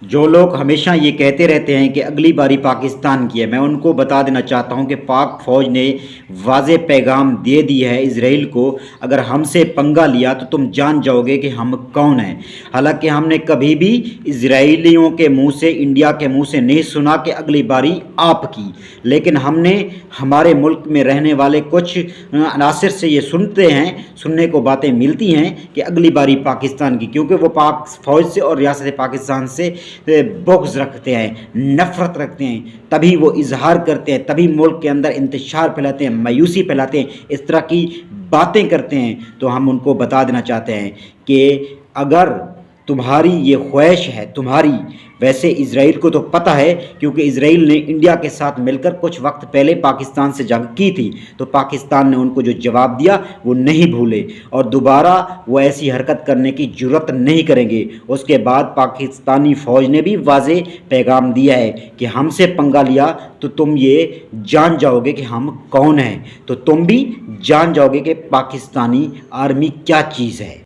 جو لوگ ہمیشہ یہ کہتے رہتے ہیں کہ اگلی باری پاکستان کی ہے، میں ان کو بتا دینا چاہتا ہوں کہ پاک فوج نے واضح پیغام دے دیا ہے اسرائیل کو، اگر ہم سے پنگا لیا تو تم جان جاؤ گے کہ ہم کون ہیں۔ حالانکہ ہم نے کبھی بھی اسرائیلیوں کے منہ سے، انڈیا کے منہ سے نہیں سنا کہ اگلی باری آپ کی، لیکن ہم نے ہمارے ملک میں رہنے والے کچھ عناصر سے یہ سننے کو باتیں ملتی ہیں کہ اگلی باری پاکستان کی، کیونکہ وہ پاک فوج سے اور ریاست پاکستان سے بغض رکھتے ہیں، نفرت رکھتے ہیں، تبھی وہ اظہار کرتے ہیں، تبھی ملک کے اندر انتشار پھیلاتے ہیں، مایوسی پھیلاتے ہیں، اس طرح کی باتیں کرتے ہیں۔ تو ہم ان کو بتا دینا چاہتے ہیں کہ اگر تمہاری یہ خواہش ہے تمہاری، ویسے اسرائیل کو تو پتہ ہے، کیونکہ اسرائیل نے انڈیا کے ساتھ مل کر کچھ وقت پہلے پاکستان سے جنگ کی تھی، تو پاکستان نے ان کو جو جواب دیا وہ نہیں بھولے، اور دوبارہ وہ ایسی حرکت کرنے کی جرات نہیں کریں گے۔ اس کے بعد پاکستانی فوج نے بھی واضح پیغام دیا ہے کہ ہم سے پنگا لیا تو تم یہ جان جاؤ گے کہ ہم کون ہیں، تو تم بھی جان جاؤ گے کہ پاکستانی آرمی کیا چیز ہے۔